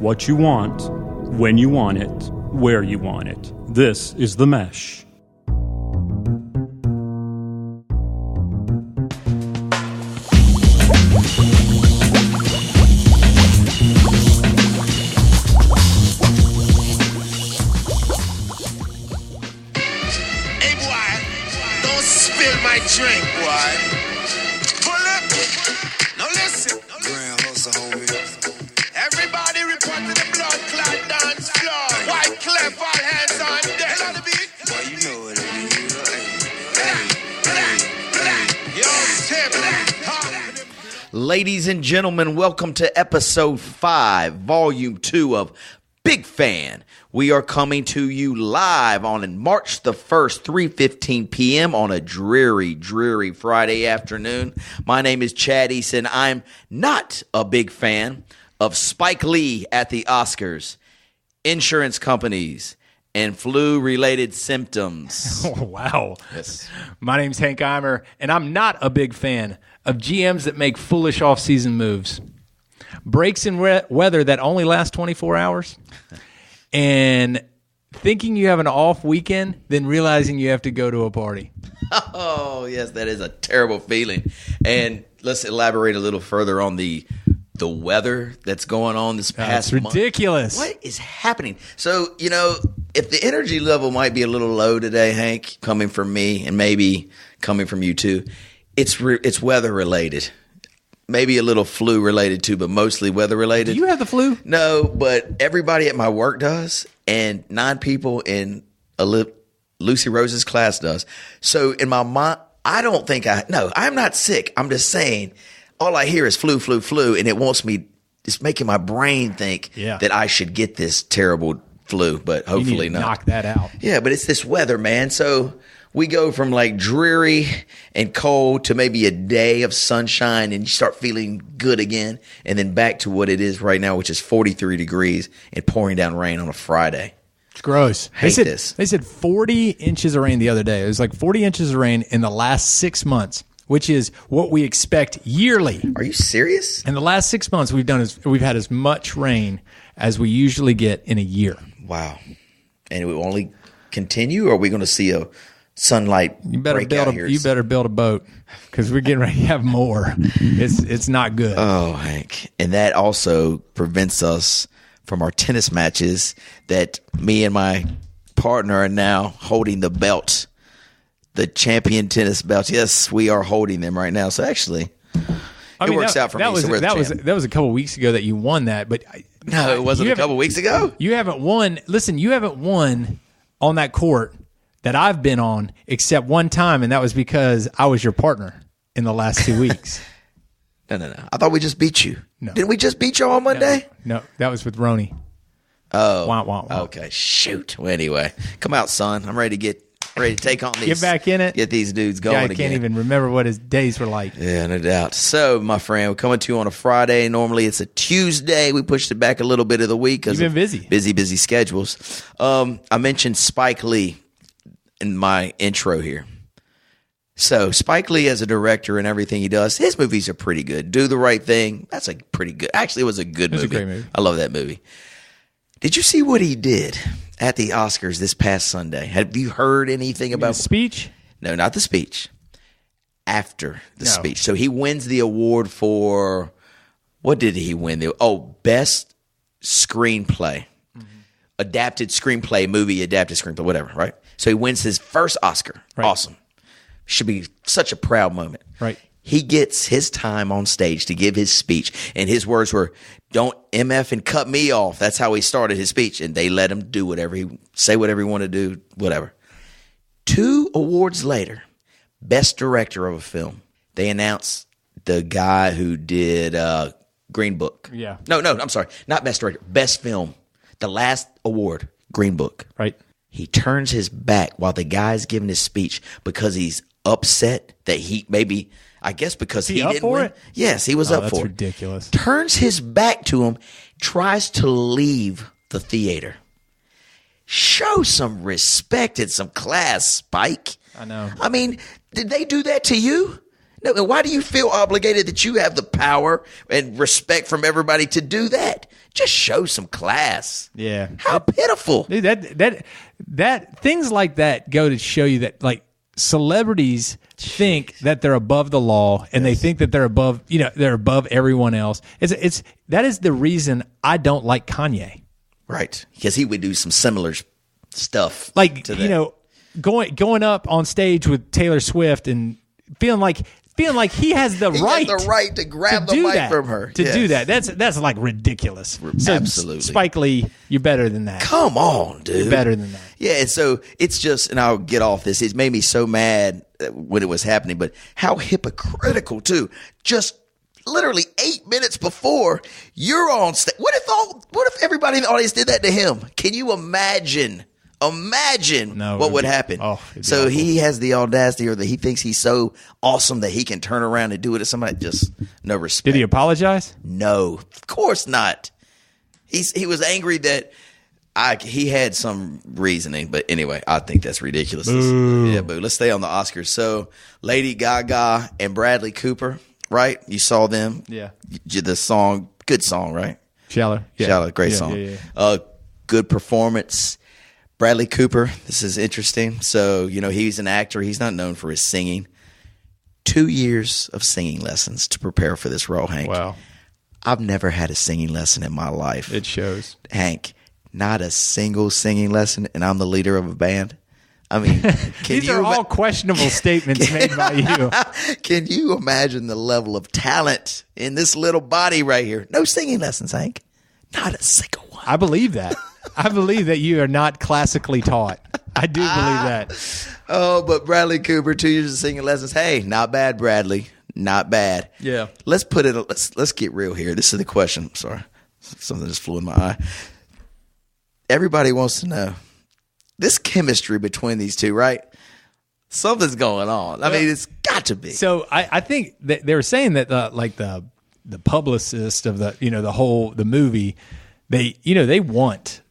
what you want, when you want it, where you want it. This is The Mesh. Hey boy, don't spill my drink, boy. Pull up. Now listen. Grand hustle, homie. Everybody report to the blood clot dance floor. White Clef, all hands on deck. Hello, the beat. Boy, you know what it is. Yo, Tim. Ladies and gentlemen, welcome to episode 5, volume 2 of Big Fan. We are coming to you live on March the 1st, 3:15 p.m. on a dreary Friday afternoon. My name is Chad Easton. I'm not a big fan of Spike Lee at the Oscars, insurance companies, and flu-related symptoms. Oh, wow. Yes. My name's Hank Eimer, and I'm not a big fan of GMs that make foolish off-season moves. Breaks in weather that only last 24 hours, and thinking you have an off weekend, then realizing you have to go to a party. Oh, yes, that is a terrible feeling. And let's elaborate a little further on the weather that's going on this past That's month. ridiculous. What is happening? So, if the energy level might be a little low today, Hank, coming from me and maybe coming from you too, it's weather related. Maybe a little flu related too, but mostly weather related. Do you have the flu? No, but everybody at my work does, and 9 people in Lucy Rose's class does. So in my mind, I'm not sick. I'm just saying, all I hear is flu, and it wants me. It's making my brain think that I should get this terrible flu, but hopefully you need to not. knock that out. Yeah, but it's this weather, man. So we go from like dreary and cold to maybe a day of sunshine, and you start feeling good again, and then back to what it is right now, which is 43 degrees and pouring down rain on a Friday. It's gross. Hate this. They said 40 inches of rain the other day. It was like 40 inches of rain in the last 6 months, which is what we expect yearly. Are you serious? In the last 6 months, we've had as much rain as we usually get in a year. Wow. And it will only continue, or are we going to see a sunlight break out here? You better build a boat, because we're getting ready to have more. It's not good. Oh, Hank. And that also prevents us from our tennis matches that me and my partner are now holding the belt, the champion tennis belt. Yes, we are holding them right now. So actually, it works out for me. That was a couple weeks ago that you won that, but no, it wasn't a couple weeks ago. You haven't won. Listen, you haven't won on that court that I've been on except one time, and that was because I was your partner in the last 2 weeks. No. I thought we just beat you. No. Didn't we just beat you on Monday? No, that was with Roni. Oh, wah, wah, wah. Okay. Shoot. Well, anyway, come out, son. I'm ready to take on these. Get back in it. Get these dudes going again. I can't even remember what his days were like. Yeah, no doubt. So, my friend, we're coming to you on a Friday. Normally, it's a Tuesday. We pushed it back a little bit of the week because you've been busy. Busy schedules. I mentioned Spike Lee in my intro here. So, Spike Lee as a director and everything he does, his movies are pretty good. Do the Right Thing, that's a pretty good. Actually, it was a good movie. It was a great movie. I love that movie. Did you see what he did at the Oscars this past Sunday? Have you heard anything about the speech? No, not the speech. After the speech. So he wins the award for, what did he win? Best screenplay. Mm-hmm. Adapted screenplay, movie, adapted screenplay, whatever, right? So he wins his first Oscar. Right. Awesome. Should be such a proud moment. Right. He gets his time on stage to give his speech, and his words were, "Don't MF and cut me off." That's how he started his speech, and they let him do whatever he wanted to do, whatever. 2 awards later, Best Director of a Film, they announced the guy who did Green Book. Yeah. No, I'm sorry. Not Best Director. Best Film. The last award, Green Book. Right. He turns his back while the guy's giving his speech because he's upset that I guess because he didn't win. It? Yes, he was up for it. That's ridiculous. Turns his back to him, tries to leave the theater. Show some respect and some class, Spike. I know. I mean, did they do that to you? No. And why do you feel obligated that you have the power and respect from everybody to do that? Just show some class. Yeah. How pitiful. Dude, that things like that go to show you that like celebrities think that they're above the law and they think that they're above, they're above everyone else. That is the reason I don't like Kanye. Right. Because he would do some similar stuff. Like, to that. Going up on stage with Taylor Swift and feeling like he has the right to grab the do mic that, from her. to Yes. do that. That's like ridiculous. So, Absolutely. Spike Lee, you're better than that. Come on, dude. You're better than that. Yeah, and so it's just, and I'll get off this. It made me so mad when it was happening, but how hypocritical too. Just literally 8 minutes before you're on stage. What if everybody in the audience did that to him? Can you imagine? What would happen. So he has the audacity, or that he thinks he's so awesome that he can turn around and do it to somebody. Just no respect. Did he apologize? No, of course not. He was angry that he had some reasoning, but anyway, I think that's ridiculous. Yeah, boo. Let's stay on the Oscars. So Lady Gaga and Bradley Cooper, right? You saw them. Yeah. The song, good song, right? Shallow. Yeah. Shallow, great song. Yeah. Good performance. Bradley Cooper, this is interesting. So, he's an actor. He's not known for his singing. 2 years of singing lessons to prepare for this role, Hank. Wow. I've never had a singing lesson in my life. It shows. Hank, not a single singing lesson, and I'm the leader of a band. I mean, these are all questionable statements made by you. Can you imagine the level of talent in this little body right here? No singing lessons, Hank. Not a single one. I believe that. I believe that you are not classically taught. I do believe that. Oh, but Bradley Cooper, 2 years of singing lessons. Hey, not bad, Bradley. Not bad. Yeah. Let's get real here. This is the question. Sorry. Something just flew in my eye. Everybody wants to know this chemistry between these two, right? Something's going on. I mean, it's got to be. So I think that they were saying that the publicist of the movie, they want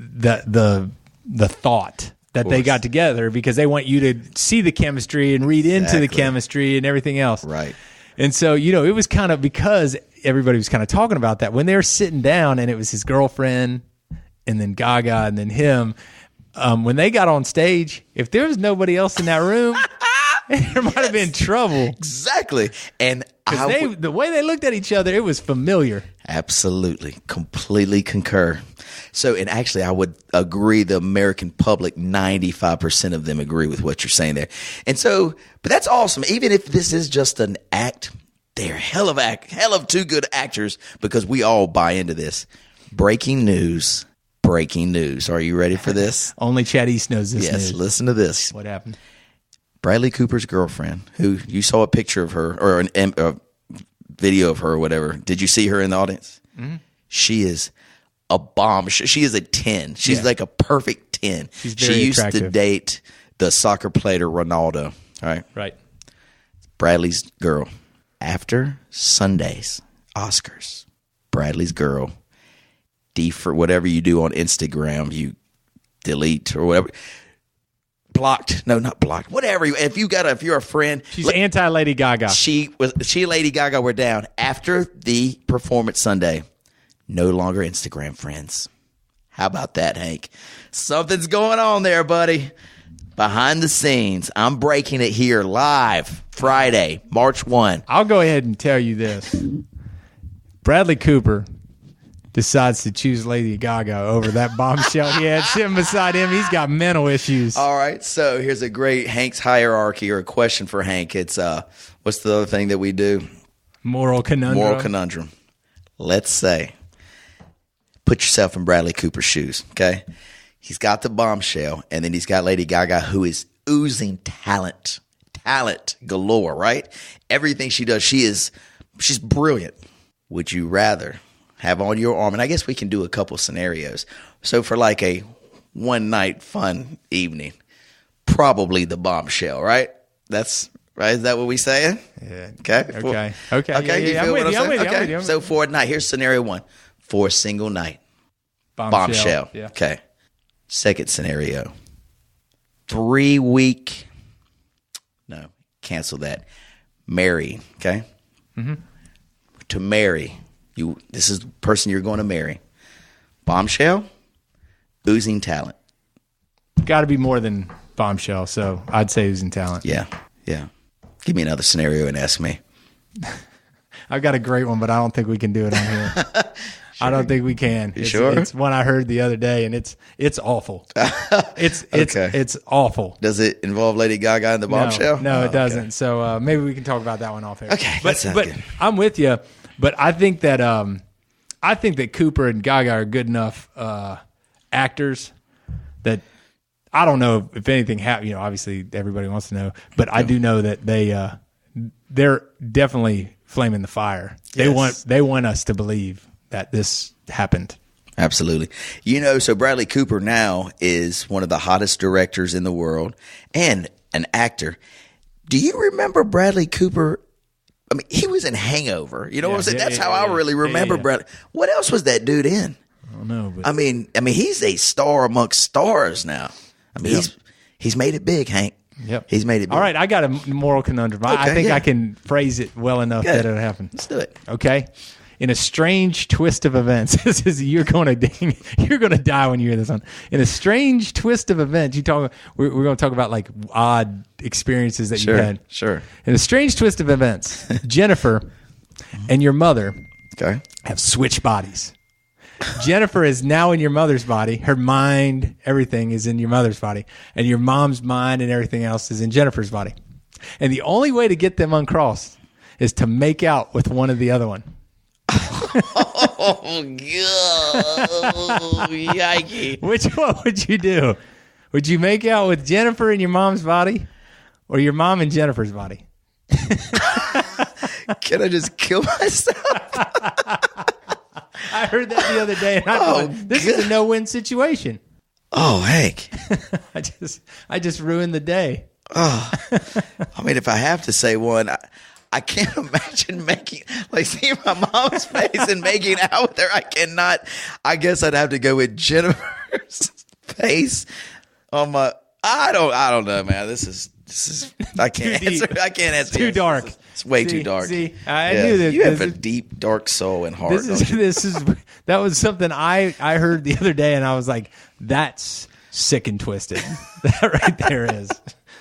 the thought that they got together because they want you to see the chemistry and read into the chemistry and everything else. Right. And so, it was kind of because everybody was kind of talking about that when they were sitting down and it was his girlfriend and then Gaga and then him. When they got on stage, if there was nobody else in that room, there might have been trouble. Exactly. And the way they looked at each other, it was familiar. Absolutely. Completely concur. So, and actually, I would agree the American public, 95% of them agree with what you're saying there. And so, but that's awesome. Even if this is just an act, they're hell of two good actors because we all buy into this. Breaking news. Are you ready for this? Only Chad East knows this news. Yes, listen to this. What happened? Bradley Cooper's girlfriend, who you saw a picture of her or a video of her or whatever. Did you see her in the audience? Mm-hmm. She is a bomb. She is a 10. She's like a perfect 10. She's very she used attractive. to date the soccer player Ronaldo. Right. Bradley's girl. After Sunday's Oscars, Bradley's girl, for whatever you do on Instagram, you delete or whatever. Blocked. No, not blocked. Whatever. If you're a friend. She's anti-Lady Gaga. She and Lady Gaga were down after the performance Sunday. No longer Instagram friends. How about that, Hank? Something's going on there, buddy. Behind the scenes. I'm breaking it here live Friday, March 1. I'll go ahead and tell you this. Bradley Cooper decides to choose Lady Gaga over that bombshell he had sitting beside him. He's got mental issues. All right, so here's a great Hank's hierarchy or a question for Hank. It's what's the other thing that we do? Moral conundrum. Let's say, put yourself in Bradley Cooper's shoes, okay? He's got the bombshell, and then he's got Lady Gaga, who is oozing talent galore, right? Everything she does, she's brilliant. Would you rather have on your arm, and I guess we can do a couple scenarios. So for like a one night fun evening, probably the bombshell, right? That's right. Is that what we saying? Yeah. Okay. Okay. You feel what I'm saying? I'm with you. So for a night, here's scenario one. For a single night, bombshell. Yeah. Okay. Second scenario, 3 week. No, cancel that. Marry. Okay. Mm-hmm. To marry This is the person you're going to marry. Bombshell, oozing talent. Got to be more than Bombshell, so I'd say Oozing Talent. Yeah. Give me another scenario and ask me. I've got a great one, but I don't think we can do it on here. I don't think we can. Sure? It's one I heard the other day, and it's awful. It's awful. Does it involve Lady Gaga in the Bombshell? No, Oh, it doesn't. Okay. So maybe we can talk about that one off air. Okay, but good. I'm with you. But I think that Cooper and Gaga are good enough actors that I don't know if anything happened. Obviously everybody wants to know, but I do know that they're definitely flaming the fire. Yes. They want us to believe that this happened. Absolutely. So Bradley Cooper now is one of the hottest directors in the world and an actor. Do you remember Bradley Cooper? I mean, he was in Hangover. You know what I'm saying? That's how I really remember Bradley. What else was that dude in? I don't know. But I mean, he's a star amongst stars now. I mean, he's made it big, Hank. Yep. He's made it big. All right, I got a moral conundrum. I think I can phrase it well enough that it'll happen. Let's do it. Okay. In a strange twist of events, this is you're going to die when you hear this one. In a strange twist of events, we're going to talk about like odd experiences that you had. Sure. In a strange twist of events, Jennifer and your mother have switched bodies. Jennifer is now in your mother's body. Her mind, everything is in your mother's body. And your mom's mind and everything else is in Jennifer's body. And the only way to get them uncrossed is to make out with one or the other one. Oh, God. Yikes. Which one would you do? Would you make out with Jennifer in your mom's body or your mom in Jennifer's body? Can I just kill myself? I heard that the other day, and I thought, this is a no-win situation. Oh, Hank. I just ruined the day. Oh, I mean, if I have to say one, I can't imagine seeing my mom's face and making out with her. I cannot. I guess I'd have to go with Jennifer's face on my. I don't know, man. This is. I can't answer. I can't answer. Too dark. It's way too dark. See, I knew that you have a deep, dark soul and heart. That was something I heard the other day, and I was like, "That's sick and twisted." That right there is.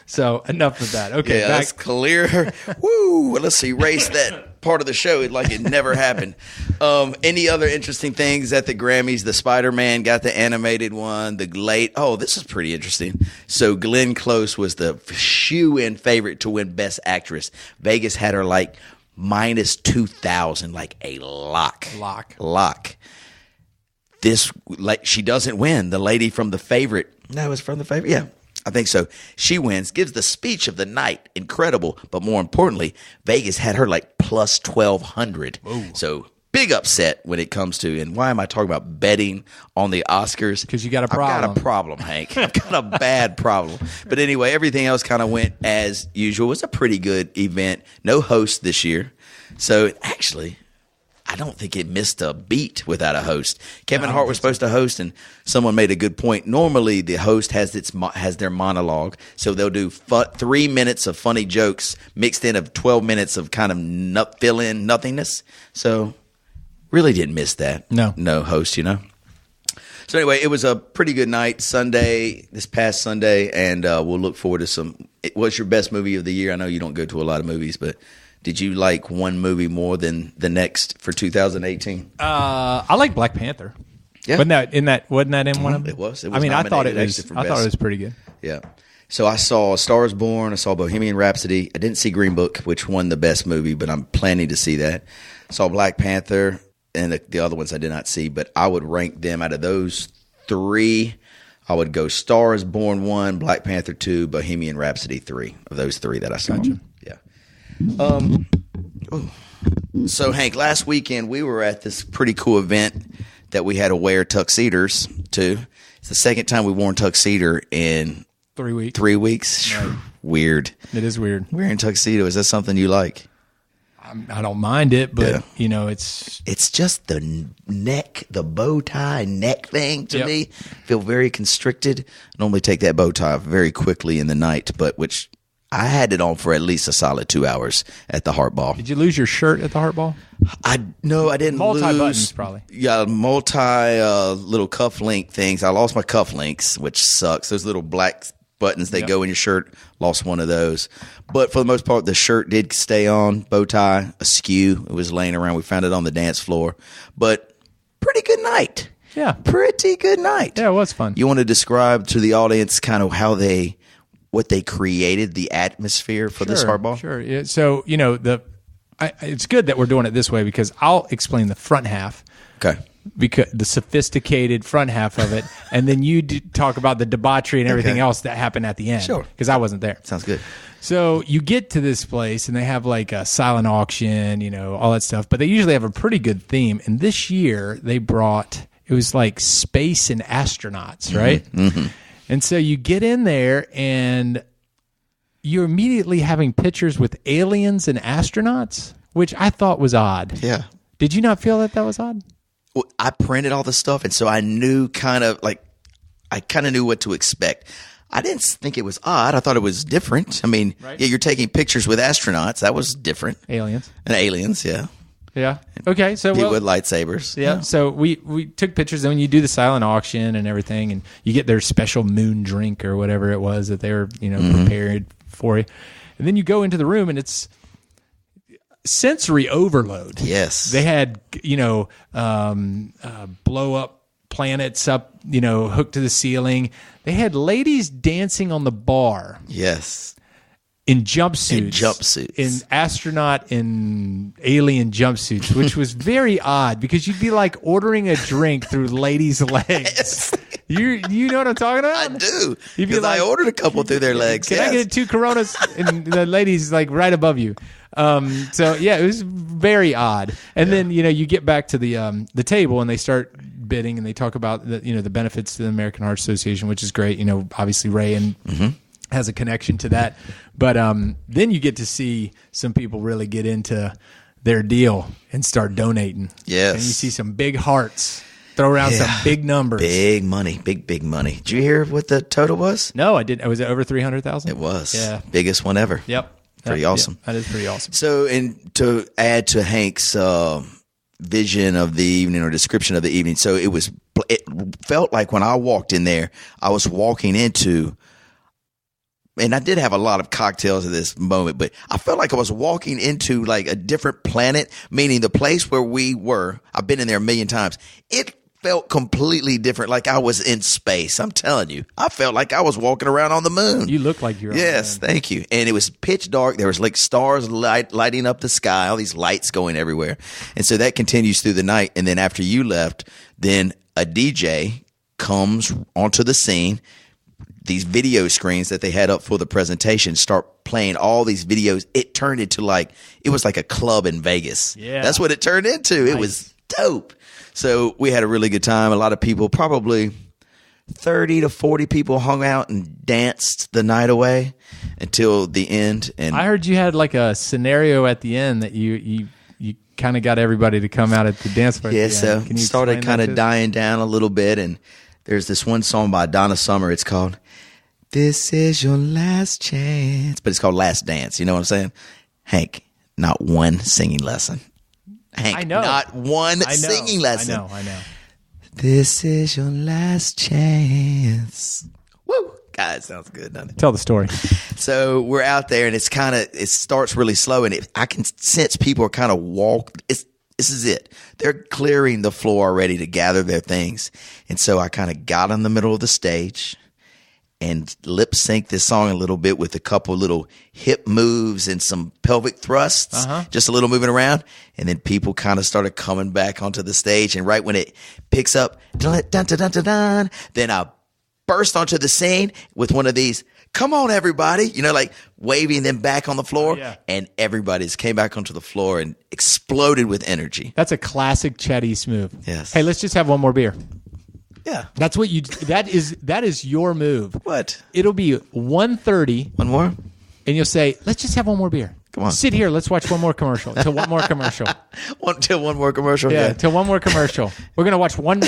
So enough of that. Okay, that's clear. Woo! Let's erase that part of the show like it never happened. Any other interesting things at the Grammys? The Spider-Man got the animated one. This is pretty interesting. So Glenn Close was the shoe-in favorite to win Best Actress. Vegas had her like minus 2,000, like a lock. She doesn't win. The lady from The Favorite. No, it was from The Favorite. Yeah. I think so. She wins, gives the speech of the night. Incredible. But more importantly, Vegas had her like plus 1,200. Ooh. So big upset when it comes to, and why am I talking about betting on the Oscars? Because you got a problem. I've got a problem, Hank. I've got a bad problem. But anyway, everything else kind of went as usual. It was a pretty good event. No host this year. So actually, I don't think it missed a beat without a host. Kevin Hart was supposed to host, and someone made a good point. Normally, the host has their monologue, so they'll do 3 minutes of funny jokes mixed in of 12 minutes of kind of fill-in nothingness. So really didn't miss that. No host, So anyway, it was a pretty good night this past Sunday, and we'll look forward to what's your best movie of the year? I know you don't go to a lot of movies, but did you like one movie more than the next for 2018? I like Black Panther. Yeah. Wasn't that in one of them? It was. I mean, I thought it was pretty good. Yeah. So I saw A Star Is Born. I saw Bohemian Rhapsody. I didn't see Green Book, which won the best movie, but I'm planning to see that. Saw Black Panther, and the other ones I did not see, but I would rank them out of those three. I would go Star Is Born 1, Black Panther 2, Bohemian Rhapsody 3, of those three that I saw. Gotcha. Yeah. So Hank, last weekend we were at this pretty cool event that we had to wear tuxedos to. It's the second time we've worn tuxedo in 3 weeks. 3 weeks. Right. Weird. It is weird. Wearing tuxedo, is that something you like? I don't mind it, but it's just the neck, the bow tie neck thing to me. Feel very constricted. I normally take that bow tie very quickly in the night, but which I had it on for at least a solid 2 hours at the Heart Ball. Did you lose your shirt at the Heart Ball? I didn't Multi-buttons, lose. probably. Yeah, little cuff link things. I lost my cuff links, which sucks. Those little black buttons that go in your shirt. Lost one of those. But for the most part, the shirt did stay on. Bow tie, askew. It was laying around. We found it on the dance floor. But pretty good night. Yeah. Pretty good night. Yeah, it was fun. You want to describe to the audience kind of what they created, the atmosphere for this Heart Ball? Sure. Yeah, so, it's good that we're doing it this way because I'll explain the front half. Okay. Because the sophisticated front half of it, and then you talk about the debauchery and everything else that happened at the end. Sure. Because I wasn't there. Sounds good. So you get to this place, and they have like a silent auction, all that stuff. But they usually have a pretty good theme. And this year, they brought, it was like space and astronauts, right? Mm-hmm. And so you get in there, and you're immediately having pictures with aliens and astronauts, which I thought was odd. Yeah. Did you not feel that was odd? Well, I printed all the stuff, and so I knew kind of knew what to expect. I didn't think it was odd. I thought it was different. I mean, yeah, you're taking pictures with astronauts. That was different. Aliens. And aliens, yeah. Yeah. Okay. So People with lightsabers. Yeah. So we took pictures. Then when you do the silent auction and everything, and you get their special moon drink or whatever it was that they were prepared for you, and then you go into the room and it's sensory overload. Yes. They had blow up planets up hooked to the ceiling. They had ladies dancing on the bar. Yes. In jumpsuits. In astronaut and alien jumpsuits, which was very odd because you'd be like ordering a drink through ladies' legs. You know what I'm talking about? I do. Because I ordered a couple through their legs. Can I get 2 Coronas? And the ladies like right above you. So yeah, it was very odd. And then you get back to the table and they start bidding and they talk about the benefits to the American Heart Association, which is great. Obviously Ray and has a connection to that. But then you get to see some people really get into their deal and start donating. Yes. And you see some big hearts throw around some big numbers. Big money. Big money. Did you hear what the total was? No, I didn't. Was it over 300,000? It was. Yeah. Biggest one ever. Yep. Pretty awesome. Yeah, that is pretty awesome. So, and to add to Hank's vision of the evening or description of the evening, so it felt like when I walked in there, I was walking into, and I did have a lot of cocktails at this moment, but I felt like I was walking into like a different planet, meaning the place where we were. I've been in there a million times. It felt completely different, like I was in space. I'm telling you, I felt like I was walking around on the moon. You look like you're Yes, on the moon. thank you. And it was pitch dark. There was like stars lighting up the sky, all these lights going everywhere. And so that continues through the night. And then after you left, then a DJ comes onto the scene. These video screens that they had up for the presentation start playing all these videos. It turned into it was like a club in Vegas. Yeah. That's what it turned into. It was dope. So we had a really good time. A lot of people, probably 30 to 40 people hung out and danced the night away until the end. And I heard you had like a scenario at the end that you kind of got everybody to come out at the dance floor. yeah, so Can you started explain kind that of to us? dying down a little bit. And there's this one song by Donna Summer. It's called "This Is Your Last Chance," but it's called "Last Dance." You know what I'm saying? Hank, not one singing lesson. Hank, I know. not one I know. singing lesson. I know. This is your last chance. Woo! God, it sounds good, doesn't it? Tell the story. So we're out there, and it starts really slow, and I can sense people are kind of this is it. They're clearing the floor already to gather their things. And so I kind of got in the middle of the stage and lip sync this song a little bit with a couple little hip moves and some pelvic thrusts, just a little moving around. And then people kind of started coming back onto the stage. And right when it picks up, dun, dun, dun, dun, dun, dun, then I burst onto the scene with one of these, "Come on, everybody," like waving them back on the floor. Yeah. And everybody's came back onto the floor and exploded with energy. That's a classic Chet East move. Yes. Hey, let's just have one more beer. Yeah. That's what that is your move. What? It'll be 1:30 One more? and you'll say, "Let's just have one more beer." Come on. Sit here. Let's watch one more commercial. Till one more commercial. Till one more commercial. Yeah, till one more commercial. We're gonna watch one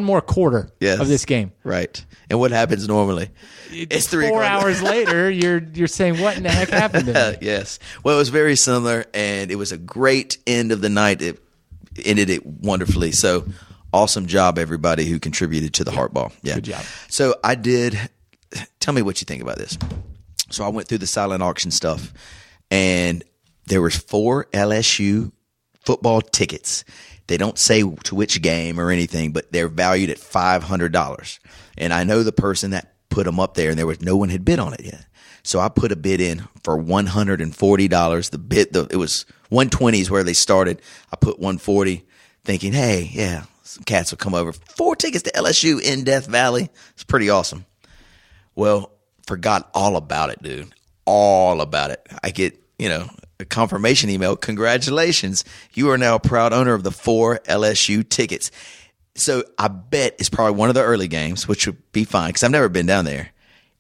more quarter Yes. of this game. Right. And what happens normally? It's 3 4 o'clock. hours later. You're saying what in the heck happened to me? Yes. Well, it was very similar, and it was a great end of the night. It ended it wonderfully. So awesome job, everybody who contributed to the Hardball. Yeah. Good job. So I did. Tell me what you think about this. So I went through the silent auction stuff, and there was 4 LSU football tickets. They don't say to which game or anything, but they're valued at $500. And I know the person that put them up there, and no one had bid on it yet. So I put a bid in for $140. It was 120 is where they started. I put 140, thinking, hey, yeah, some cats will come over. 4 tickets to LSU in Death Valley. It's pretty awesome. Well, forgot all about it, dude. All about it. I get, a confirmation email. Congratulations. You are now a proud owner of the 4 LSU tickets. So I bet it's probably one of the early games, which would be fine because I've never been down there.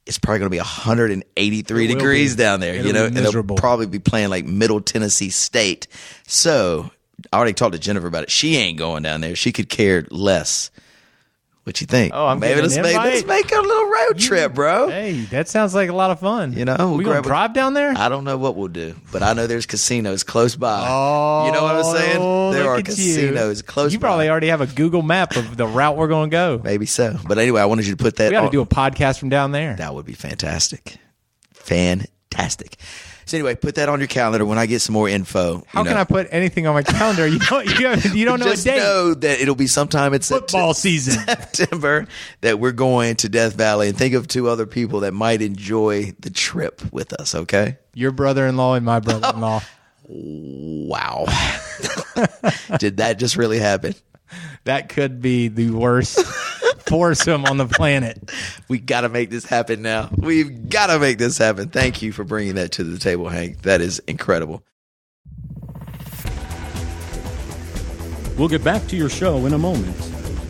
It's probably going to be 183 degrees down there, It'll be and they'll miserable. probably be playing like Middle Tennessee State. So I already talked to Jennifer about it. She ain't going down there. She could care less. What you think? Oh, I'm Maybe getting an let's invite? make a little road trip, bro. Hey, that sounds like a lot of fun. We'll we gonna grab drive down there? I don't know what we'll do, but I know there's casinos close by. Oh, you know what I'm saying? There look are at casinos close You by. probably already have a Google map of the route we're going to go. Maybe so. But anyway, I wanted you to put that We got to on. do a podcast from down there. That would be fantastic. Fantastic. So anyway, put that on your calendar when I get some more info. How can I put anything on my calendar? You don't know Just a date. know that it'll be sometime in Football season. September that we're going to Death Valley, and think of 2 other people that might enjoy the trip with us, okay? Your brother-in-law and my brother-in-law. Wow. Did that just really happen? That could be the worst foursome on the planet. We got to make this happen now. We've got to make this happen. Thank you for bringing that to the table, Hank. That is incredible. We'll get back to your show in a moment.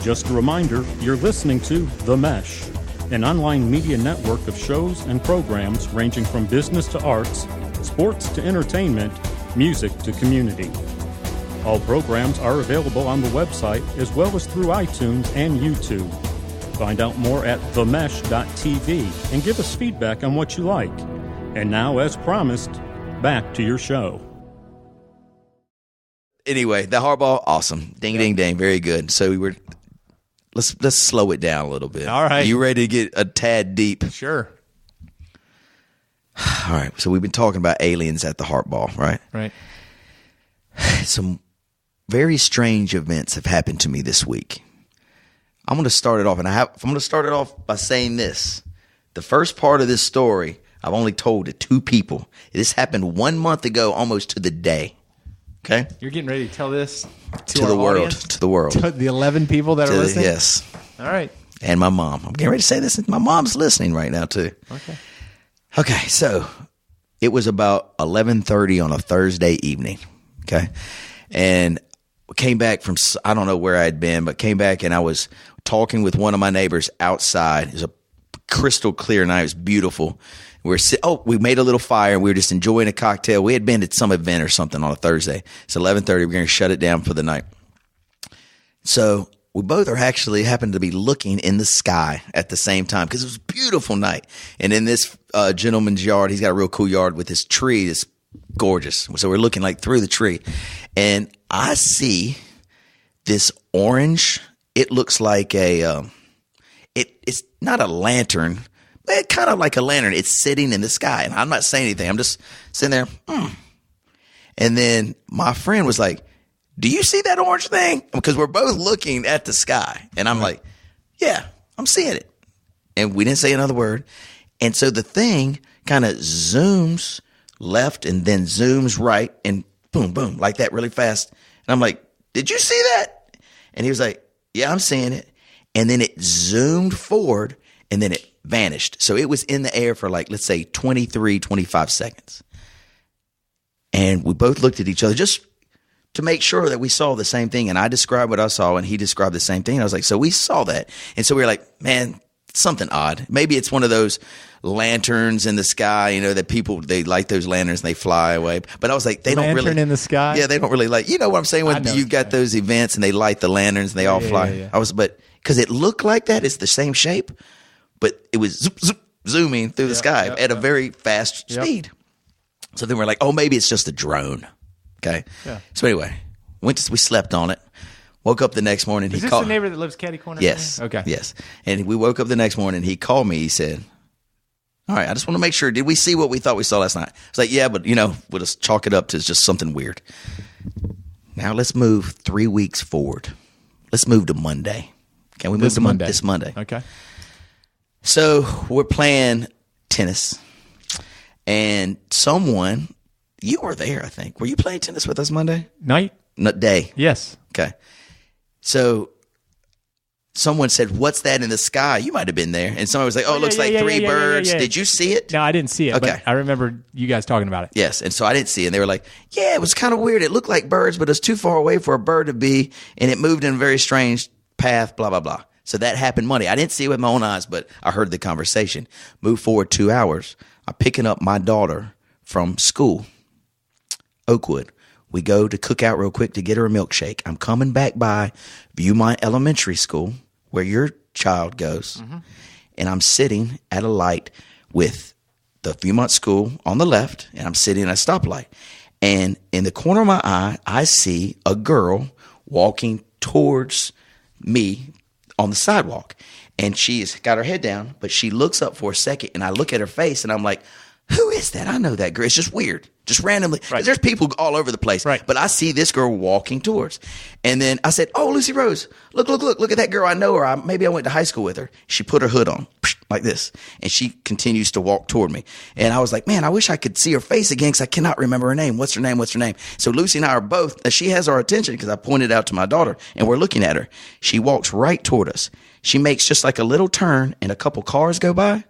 Just a reminder, you're listening to The Mesh, an online media network of shows and programs ranging from business to arts, sports to entertainment, music to community. All programs are available on the website as well as through iTunes and YouTube. Find out more at themesh.tv and give us feedback on what you like. And now, as promised, back to your show. Anyway, the Hardball, awesome. Ding, ding, ding. Very good. So let's slow it down a little bit. All right. You ready to get a tad deep? Sure. All right. So we've been talking about aliens at the Hardball, right? Right. Some very strange events have happened to me this week. I'm going to start it off, and I'm going to start it off by saying this. The first part of this story, I've only told to 2 people. This happened 1 month ago, almost to the day. Okay? You're getting ready to tell this To our the world. audience? To the world. To the 11 people that are listening? Yes. All right. And my mom. I'm getting ready to say this. My mom's listening right now, too. Okay. Okay, so it was about 11:30 on a Thursday evening, okay? And came back from, I don't know where I had been, but came back and I was talking with one of my neighbors outside. It was a crystal clear night. It was beautiful. We made a little fire and we were just enjoying a cocktail. We had been at some event or something on a Thursday. It's 11:30. We're going to shut it down for the night. So we both happened to be looking in the sky at the same time because it was a beautiful night. And in this gentleman's yard, he's got a real cool yard with this tree that's gorgeous. So we're looking like through the tree. And I see this orange. It looks like it's not a lantern, but it's kind of like a lantern. It's sitting in the sky. And I'm not saying anything. I'm just sitting there. And then my friend was like, do you see that orange thing? Because we're both looking at the sky. And I'm like, yeah, I'm seeing it. And we didn't say another word. And so the thing kind of zooms left and then zooms right and boom, boom, like that really fast. And I'm like, did you see that? And he was like, yeah, I'm seeing it. And then it zoomed forward and then it vanished. So it was in the air for like, let's say 23, 25 seconds. And we both looked at each other just to make sure that we saw the same thing. And I described what I saw and he described the same thing. And I was like, so we saw that. And so we were like, man, something odd. Maybe it's one of those lanterns in the sky. You know that people they light those lanterns and they fly away. But I was like, they don't Lantern really in the sky? Yeah, they don't really like. You know what I'm saying? I When know you've what got you're those events and they light the lanterns and they all fly. yeah. But because it looked like that, it's the same shape, but it was zooming through the sky at a very fast speed. So then we're like, oh, maybe it's just a drone. Okay. Yeah. So anyway, we slept on it. Woke up the next morning. Is this the neighbor that lives catty corner? Yes. Okay. Yes. And we woke up the next morning. He called me. He said, all right, I just want to make sure. Did we see what we thought we saw last night? I was like, yeah, but, we'll just chalk it up to just something weird. Now let's move 3 weeks forward. Let's move to Monday. Can we move to Monday? This Monday. Okay. So we're playing tennis. And someone, you were there, I think. Were you playing tennis with us Monday? Night? No, day. Yes. Okay. So someone said, what's that in the sky? You might have been there. And somebody was like, oh, it looks like three birds. Did you see it? No, I didn't see it. Okay. But I remember you guys talking about it. Yes. And so I didn't see it. And they were like, yeah, it was kind of weird. It looked like birds, but it was too far away for a bird to be. And it moved in a very strange path, blah, blah, blah. So that happened Monday. I didn't see it with my own eyes, but I heard the conversation. Move forward 2 hours. I'm picking up my daughter from school, Oakwood. We go to Cookout real quick to get her a milkshake. I'm coming back by Viewmont Elementary School, where your child goes, and I'm sitting at a light with the Viewmont School on the left, and I'm sitting at a stoplight. And in the corner of my eye, I see a girl walking towards me on the sidewalk. And she's got her head down, but she looks up for a second, and I look at her face, and I'm like, who is that? I know that girl. It's just weird. Just randomly. Right. There's people all over the place. Right. But I see this girl walking towards. And then I said, oh, Lucy Rose, look at that girl. I know her. Maybe I went to high school with her. She put her hood on like this. And she continues to walk toward me. And I was like, man, I wish I could see her face again because I cannot remember her name. What's her name? So Lucy and I are both, she has our attention because I pointed out to my daughter and we're looking at her. She walks right toward us. She makes just like a little turn and a couple cars go by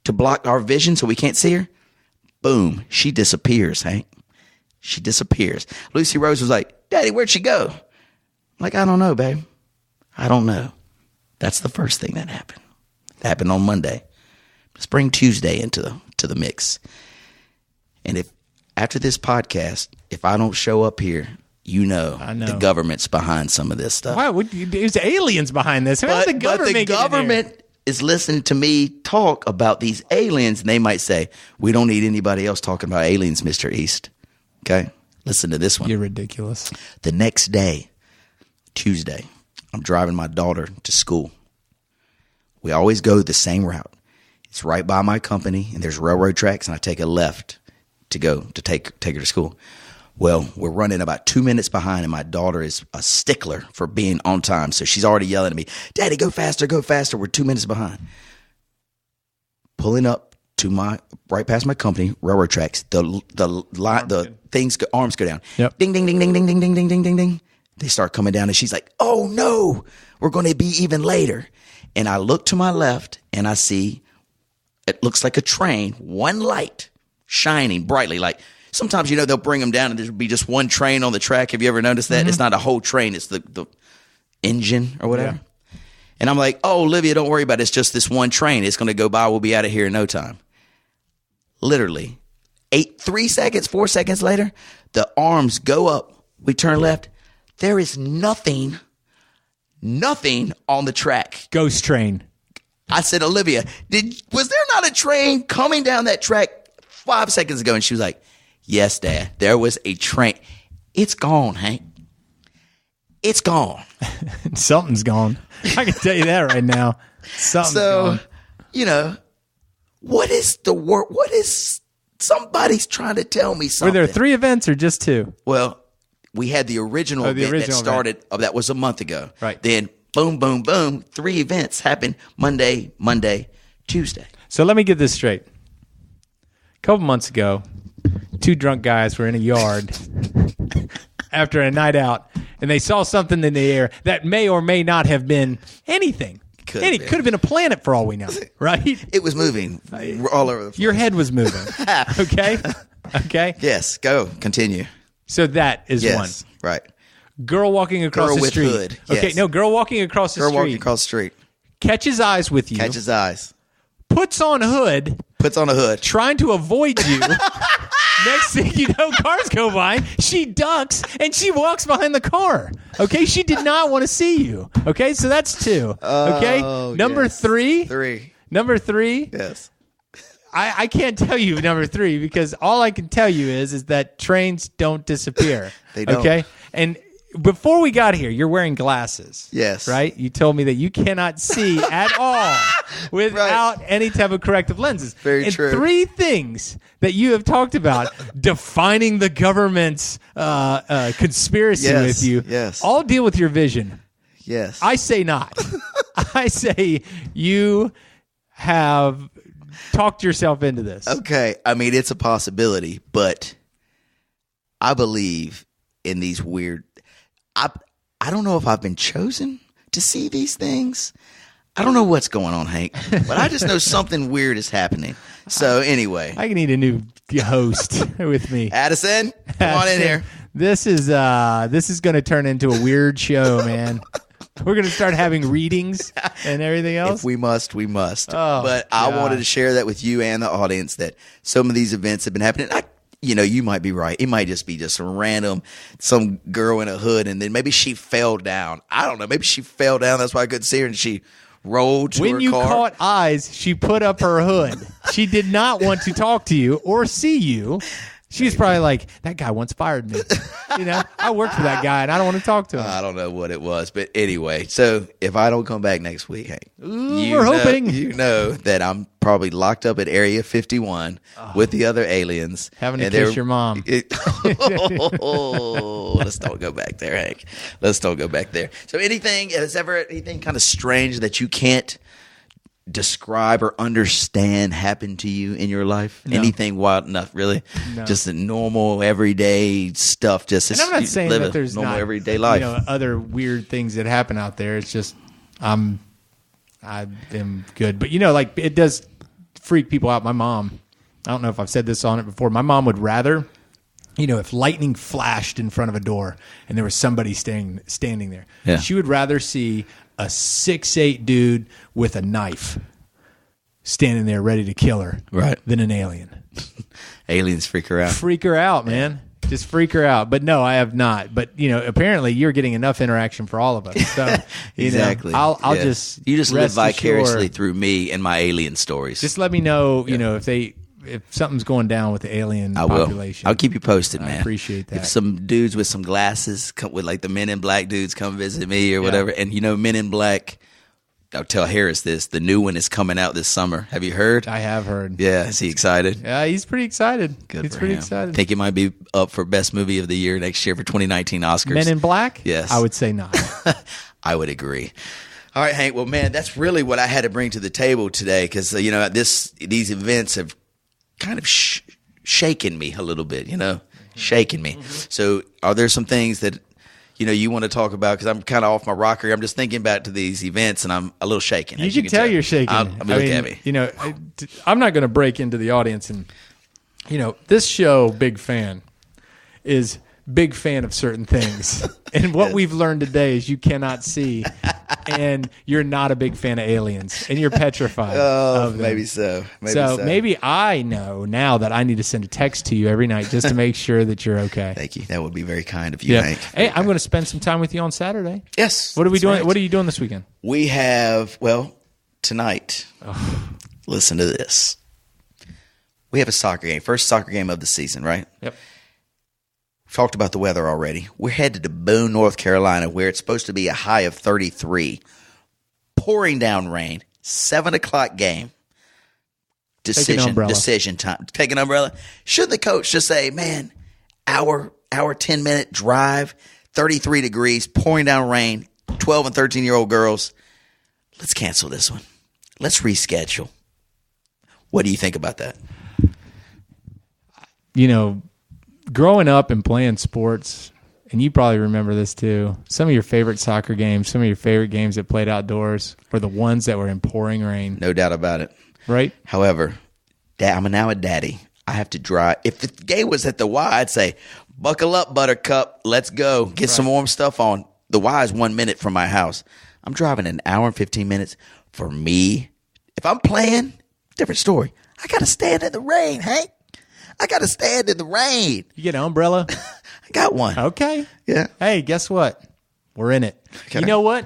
to block our vision so we can't see her. Boom. She disappears, Hank. She disappears. Lucy Rose was like, Daddy, where'd she go? I'm like, I don't know, babe. I don't know. That's the first thing that happened. It happened on Monday. Let's bring Tuesday into the mix. And if after this podcast, if I don't show up here, I know the government's behind some of this stuff. Why? There's aliens behind this. How's the government? But the government is listening to me talk about these aliens, and they might say, we don't need anybody else talking about aliens, Mr. East. Okay? Listen to this one. You're ridiculous. The next day, Tuesday, I'm driving my daughter to school. We always go the same route. It's right by my company, and there's railroad tracks, and I take a left to go to take her to school. Well, we're running about 2 minutes behind, and my daughter is a stickler for being on time. So she's already yelling at me, Daddy, go faster, go faster. We're 2 minutes behind. Pulling up to right past my company, railroad tracks, the things, arms go down. Yep. Ding, ding, ding, ding, ding, ding, ding, ding, ding, ding, ding. They start coming down, and she's like, oh, no, we're going to be even later. And I look to my left, and I see it looks like a train, one light shining brightly, like sometimes, they'll bring them down and there'll be just one train on the track. Have you ever noticed that? Mm-hmm. It's not a whole train. It's the engine or whatever. Yeah. And I'm like, oh, Olivia, don't worry about it. It's just this one train. It's going to go by. We'll be out of here in no time. Literally 4 seconds later, the arms go up. We turn left. There is nothing on the track. Ghost train. I said, Olivia, was there not a train coming down that track 5 seconds ago? And she was like, yes, Dad, there was a train. It's gone, Hank. It's gone. Something's gone. I can tell you that right now. Something's gone. What is the word? What is somebody's trying to tell me something? Were there 3 events or just 2? Well, we had the original event that started. That was a month ago. Right. Then boom, boom, boom. 3 events happened Monday, Tuesday. So let me get this straight. A couple months ago, 2 drunk guys were in a yard after a night out, and they saw something in the air that may or may not have been anything. It could have been a planet for all we know, right? It was moving all over the place. Your head was moving. Okay? Okay? Yes, go. Continue. So that is one. Right. Girl walking across the street. Hood. Okay, yes. no, girl walking across the street. Girl walking across the street. Catches eyes with you. Catches eyes. puts on a hood, trying to avoid you. Next thing you know, cars go by. She ducks and she walks behind the car. Okay, she did not want to see you. Okay, so that's 2. Okay, number 3. Number 3. Yes. I can't tell you number 3 because all I can tell you is that trains don't disappear. They don't. Okay, and before we got here, you're wearing glasses. Yes. Right? You told me that you cannot see at all without any type of corrective lenses. Very and true. 3 things that you have talked about defining the government's conspiracy with you. Yes. All deal with your vision. Yes. I say not. I say you have talked yourself into this. Okay. I mean, it's a possibility, but I believe in these weird. I don't know if I've been chosen to see these things. I don't know what's going on, Hank, but I just know something weird is happening. So anyway, I need a new host with me. Addison, come on in here. This is going to turn into a weird show, man. We're going to start having readings and everything else. If we must, we must. Oh, but I God. wanted to share that with you and the audience that some of these events have been happening. You might be right. It might just be just some girl in a hood, and then maybe she fell down. I don't know. Maybe she fell down. That's why I couldn't see her, and she rolled to her car. When you caught eyes, she put up her hood. She did not want to talk to you or see you. She was probably like, that guy once fired me. I worked for that guy, and I don't want to talk to him. I don't know what it was, but anyway. So if I don't come back next week, Hank, we're hoping. You know that I'm probably locked up at Area 51 with the other aliens. Having to kiss your mom. Let's don't go back there, Hank. Let's don't go back there. So anything kind of strange that you can't describe or understand happened to you in your life? No. Anything wild enough, really? No. Just the normal everyday stuff. Just And I'm not saying live that a there's normal not everyday life. Other weird things that happen out there. It's just I am good, but it does freak people out. My mom, I don't know if I've said this on it before. My mom would rather, if lightning flashed in front of a door and there was somebody standing there, Yeah. she would rather see a 6'8" dude with a knife standing there ready to kill her, Right. than an alien. Aliens freak her out. Freak her out, man. Just freak her out. But no, I have not. But apparently you're getting enough interaction for all of us. So Exactly. I'll Yeah. just you just live rest vicariously assured. through me and my alien stories. Just let me know, if something's going down with the alien I will. population. I'll keep you posted, I man. appreciate that. If some dudes with some glasses come with like the Men in Black dudes come visit me or whatever, and Men in Black. I'll tell Harris this. The new one is coming out this summer. Have you heard? I have heard. Yeah. Is he excited? Yeah, he's pretty excited. Good he's for pretty him. excited. Think it might be up for Best Movie of the Year next year for 2019 Oscars. Men in Black? Yes. I would say not. I would agree. All right, Hank. Well, man, that's really what I had to bring to the table today because, these events have kind of shaken me a little bit, shaken me. So are there some things that, you want to talk about? Because I'm kind of off my rocker. I'm just thinking back to these events and I'm a little shaken. You can tell you're shaking. Look at me. I'm not going to break into the audience and, this show, Big Fan, is big fan of certain things. And what we've learned today is you cannot see, and you're not a big fan of aliens, and you're petrified of them. Maybe so. Maybe I know now that I need to send a text to you every night just to make sure that you're okay. Thank you. That would be very kind of you, Yeah. Hank. Hey, I'm going to spend some time with you on Saturday. Yes. What are we that's doing? right. What are you doing this weekend? We have, tonight, listen to this. We have a soccer game. First soccer game of the season, right? Yep. We've talked about the weather already. We're headed to Boone, North Carolina, where it's supposed to be a high of 33. Pouring down rain. 7 o'clock game. Decision time. Take an umbrella. Should the coach just say, man, hour 10-minute drive, 33 degrees, pouring down rain, 12 and 13-year-old girls, let's cancel this one. Let's reschedule. What do you think about that? Growing up and playing sports, and you probably remember this too, some of your favorite soccer games, some of your favorite games that played outdoors were the ones that were in pouring rain. No doubt about it. Right? However, I'm now a daddy. I have to drive. If the game was at the Y, I'd say, buckle up, Buttercup. Let's go. Get some warm stuff on. The Y is 1 minute from my house. I'm driving an hour and 15 minutes for me. If I'm playing different story. I got to stand in the rain, Hank. I got to stand in the rain. You get an umbrella? I got one. Okay. Yeah. Hey, guess what? We're in it. Okay. You know what?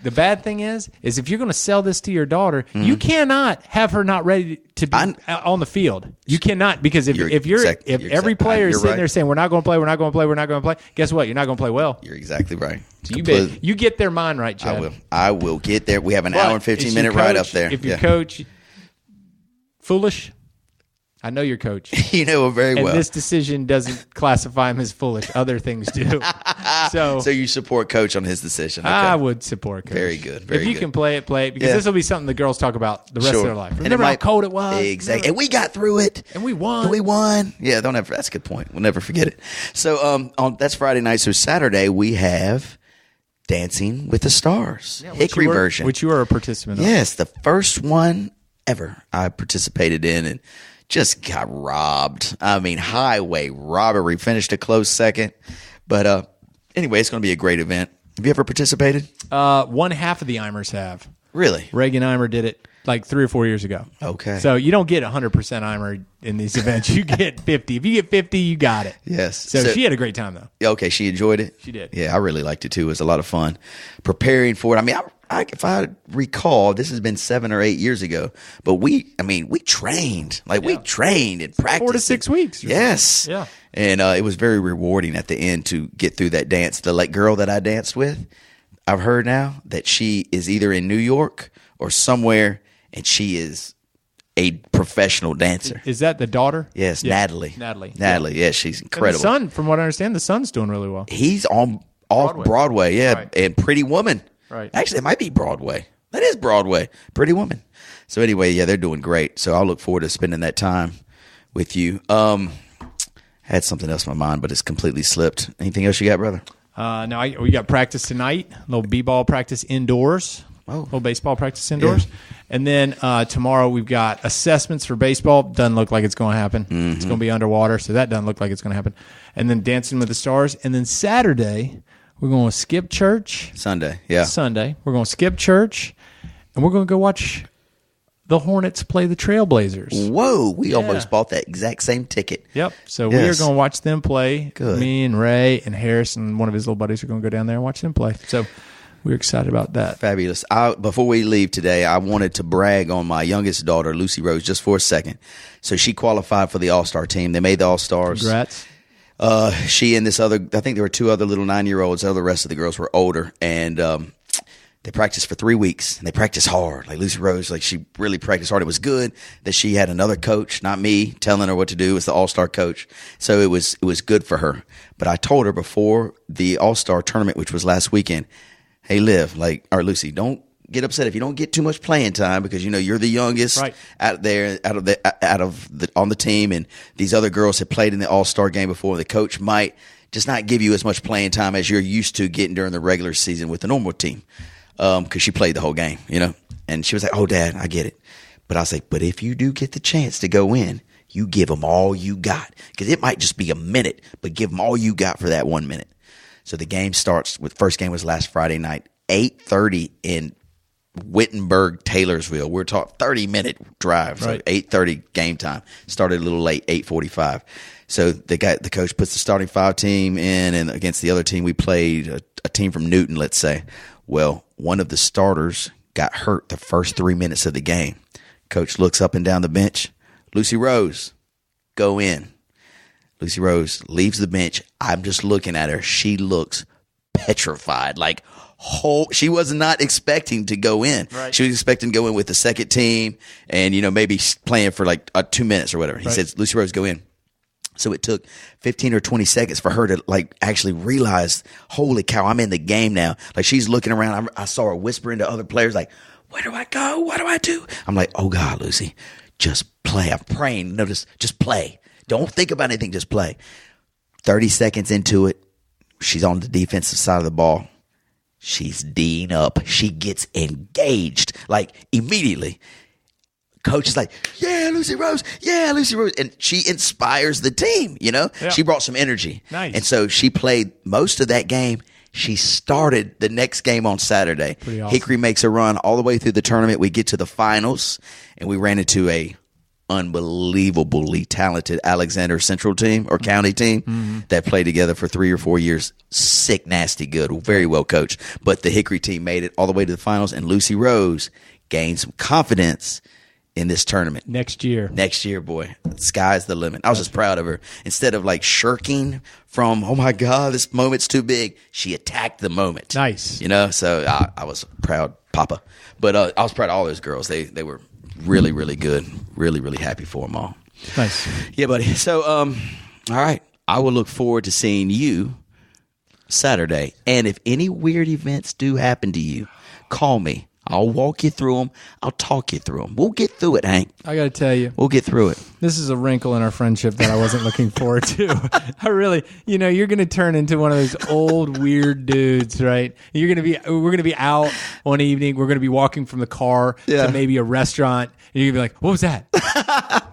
The bad thing is if you're going to sell this to your daughter, you cannot have her not ready to be on the field. You cannot, because if every player is sitting there saying we're not going to play, we're not going to play, we're not going to play, guess what? You're not going to play well. You're exactly right. So you get their mind right, Chad. I will get there. We have an hour and 15-minute ride up there. If your coach foolish, I know your coach. You know very well. And this decision doesn't classify him as foolish. Other things do. So you support Coach on his decision. Okay. I would support Coach. Very good. If you can play it, because this will be something the girls talk about the rest of their life. Remember how cold it was? Exactly. And we got through it. And we won. Yeah, that's a good point. We'll never forget it. So that's Friday night. So Saturday we have Dancing with the Stars, Hickory version. Which you are a participant of. Yes, the first one ever I participated in, and just got robbed. I mean, highway robbery. Finished a close second. But anyway, it's going to be a great event. Have you ever participated? One half of the Eimers have. Really? Reagan Eimer did it like 3 or 4 years ago. Okay. So you don't get 100% Eimer in these events. You get 50. If you get 50, you got it. Yes. So she had a great time, though. Okay, she enjoyed it? She did. Yeah, I really liked it, too. It was a lot of fun. Preparing for it. I mean, if I recall, this has been 7 or 8 years ago, but we trained. We trained and practiced. 4 to 6 weeks. Yes. Yeah. And it was very rewarding at the end to get through that dance. The girl that I danced with, I've heard now that she is either in New York or somewhere, and she is a professional dancer. Is that the daughter? Yes, yeah. Natalie. Yeah, she's incredible. And the son, from what I understand, the son's doing really well. He's on Broadway, yeah, right. And Pretty Woman. Right. Actually, it might be Broadway. That is Broadway. Pretty Woman. So anyway, yeah, they're doing great. So I'll look forward to spending that time with you. Had something else in my mind, but it's completely slipped. Anything else you got, brother? No, we got practice tonight. A little b-ball practice indoors. A little baseball practice indoors. Yeah. And then tomorrow we've got assessments for baseball. Doesn't look like it's going to happen. Mm-hmm. It's going to be underwater, so that doesn't look like it's going to happen. And then Dancing with the Stars. And then Saturday, we're going to skip church. Sunday. We're going to skip church, and we're going to go watch the Hornets play the Trailblazers. Whoa, we almost bought that exact same ticket. Yep. So we are going to watch them play. Good. Me and Ray and Harris and one of his little buddies are going to go down there and watch them play. So we're excited about that. Fabulous. Before we leave today, I wanted to brag on my youngest daughter, Lucy Rose, just for a second. So she qualified for the All-Star team. They made the All-Stars. Congrats. She and this other, I think there were 2 other little 9-year-olds. The rest of the girls were older. And they practiced for 3 weeks, and they practiced hard. Like Lucy Rose, she really practiced hard. It was good that she had another coach, not me, telling her what to do. It was the All-Star coach. So it was good for her. But I told her before the All-Star tournament, which was last weekend, hey, Liv, or Lucy, don't get upset if you don't get too much playing time, because you're the youngest out there, on the team, and these other girls have played in the All-Star game before. The coach might just not give you as much playing time as you're used to getting during the regular season with the normal team, because she played the whole game, And she was like, "Oh, Dad, I get it," but I was like, "But if you do get the chance to go in, you give them all you got, because it might just be a minute, but give them all you got for that 1 minute." So the game starts with, first game was last Friday night, 8:30 in Wittenberg, Taylorsville. We're talking 30-minute drive, so 8:30 game time. Started a little late, 8:45. So the coach puts the starting 5 team in, and against the other team, we played a team from Newton, let's say. Well, one of the starters got hurt the first 3 minutes of the game. Coach looks up and down the bench. Lucy Rose, go in. Lucy Rose leaves the bench. I'm just looking at her. She looks petrified. She was not expecting to go in. Right. She was expecting to go in with the second team and, maybe playing for 2 minutes or whatever. He says, Lucy Rose, go in. So it took 15 or 20 seconds for her to actually realize, holy cow, I'm in the game now. She's looking around. I saw her whispering to other players, where do I go? What do I do? I'm like, oh God, Lucy, just play. I'm praying. Notice, just play. Don't think about anything. Just play. 30 seconds into it, she's on the defensive side of the ball. She's D'ing up. She gets engaged immediately. Coach is like, yeah, Lucy Rose. Yeah, Lucy Rose. And she inspires the team, Yeah. She brought some energy. Nice. And so she played most of that game. She started the next game on Saturday. Pretty awesome. Hickory makes a run all the way through the tournament. We get to the finals, and we ran into a unbelievably talented Alexander Central team or county team that played together for 3 or 4 years. Sick, nasty good. Very well coached. But the Hickory team made it all the way to the finals, and Lucy Rose gained some confidence in this tournament. Next year, boy, the sky's the limit. I was just proud of her. Instead of like shirking from, oh my God, this moment's too big, she attacked the moment. Nice. So I was proud, Papa. But I was proud of all those girls. They were really, really good. Really, really happy for them all. Nice. Yeah, buddy. So, all right. I will look forward to seeing you Saturday. And if any weird events do happen to you, call me. I'll walk you through them. I'll talk you through them. We'll get through it, Hank. I got to tell you, We'll get through it. this is a wrinkle in our friendship that I wasn't looking forward to. I really, you're going to turn into one of those old weird dudes, right? We're going to be out one evening. We're going to be walking from the car Yeah. to maybe a restaurant, and you're going to be like, "What was that?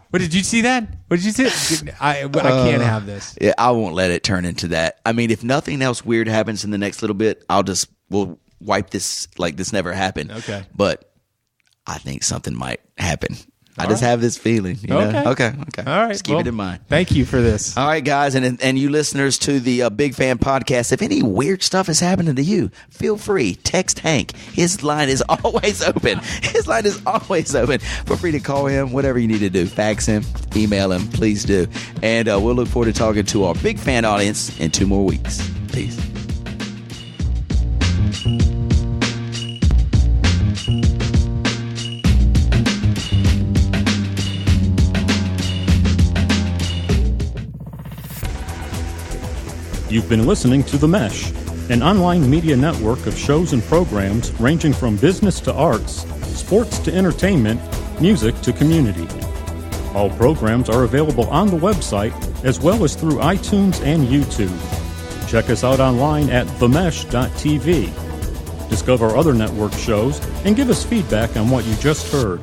What did you see that? What did you see?" I can't have this. Yeah, I won't let it turn into that. I mean, if nothing else weird happens in the next little bit, we'll wipe this like this never happened. Okay. But I think something might happen. I just have this feeling. You know? Okay. All right. Just keep it in mind. Thank you for this. All right, guys, and you listeners to the Big Fan Podcast, if any weird stuff is happening to you, feel free. Text Hank. His line is always open. Feel free to call him, whatever you need to do. Fax him, email him, please do. And we'll look forward to talking to our Big Fan audience in 2 more weeks. Peace. You've been listening to The Mesh, an online media network of shows and programs ranging from business to arts, sports to entertainment, music to community. All programs are available on the website as well as through iTunes and YouTube. Check us out online at themesh.tv. Discover other network shows and give us feedback on what you just heard.